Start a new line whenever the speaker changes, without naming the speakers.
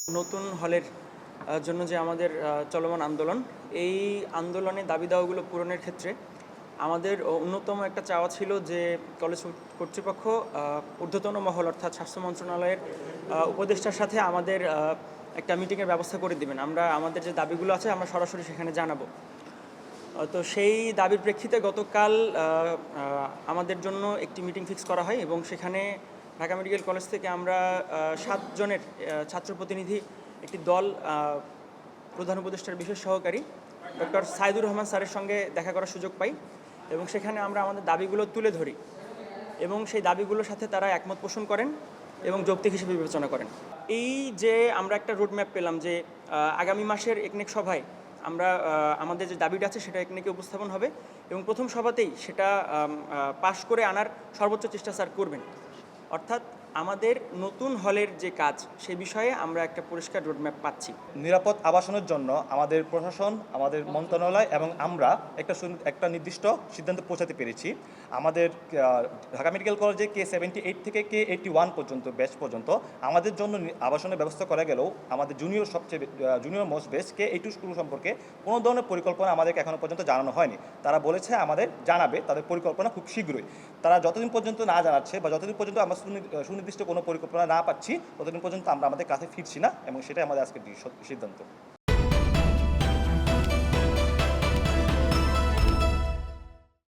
নতুন হলের জন্য যে আমাদের চলমান আন্দোলন, এই আন্দোলনের দাবি দাওয়াগুলো পূরণের ক্ষেত্রে আমাদের অন্যতম একটা চাওয়া ছিল যে কলেজ কর্তৃপক্ষ ঊর্ধ্বতন মহল অর্থাৎ স্বাস্থ্য মন্ত্রণালয়ের উপদেষ্টার সাথে আমাদের একটা মিটিংয়ের ব্যবস্থা করে দিবেন। আমরা আমাদের যে দাবিগুলো আছে আমরা সরাসরি সেখানে জানাবো। তো সেই দাবির প্রেক্ষিতে গতকাল আমাদের জন্য একটি মিটিং ফিক্স করা হয় এবং সেখানে ঢাকা মেডিকেল কলেজ থেকে আমরা 7 জনের ছাত্র প্রতিনিধি একটি দল প্রধান উপদেষ্টার বিশেষ সহকারী ডক্টর সাইদুর রহমান স্যারের সঙ্গে দেখা করার সুযোগ পাই এবং সেখানে আমরা আমাদের দাবিগুলো তুলে ধরি এবং সেই দাবিগুলোর সাথে তারা একমত পোষণ করেন এবং যৌক্তিক হিসেবে বিবেচনা করেন। এই যে আমরা একটা রোডম্যাপ পেলাম যে আগামী মাসের একনেক সভায় আমরা আমাদের যে দাবিটা আছে সেটা একনেকে উপস্থাপন হবে এবং প্রথম সভাতেই সেটা পাশ করে আনার সর্বোচ্চ চেষ্টা স্যার করবেন। অর্থাৎ আমাদের নতুন হলের যে কাজ সে বিষয়ে আমরা একটা পরিষ্কার রোডম্যাপ পাচ্ছি।
নিরাপদ আবাসনের জন্য আমাদের প্রশাসন, আমাদের মন্ত্রণালয় এবং আমরা একটা নির্দিষ্ট সিদ্ধান্তে পৌঁছাতে পেরেছি। আমাদের ঢাকা মেডিকেল কলেজে K78 থেকে K81 পর্যন্ত ব্যাচ পর্যন্ত আমাদের জন্য আবাসনের ব্যবস্থা করা গেলেও আমাদের junior most batch K82 school সম্পর্কে কোনো ধরনের পরিকল্পনা আমাদেরকে এখনও পর্যন্ত জানানো হয়নি। তারা বলেছে আমাদের জানাবে তাদের পরিকল্পনা খুব শীঘ্রই। তারা যতদিন পর্যন্ত না জানাচ্ছে বা যতদিন পর্যন্ত আমরা সুনির্দিষ্ট কোনো পরিকল্পনা না পাচ্ছি ততদিন পর্যন্ত আমরা আমাদের কাছে ফিরছি না এবং সেটাই আমাদের আজকের সিদ্ধান্ত।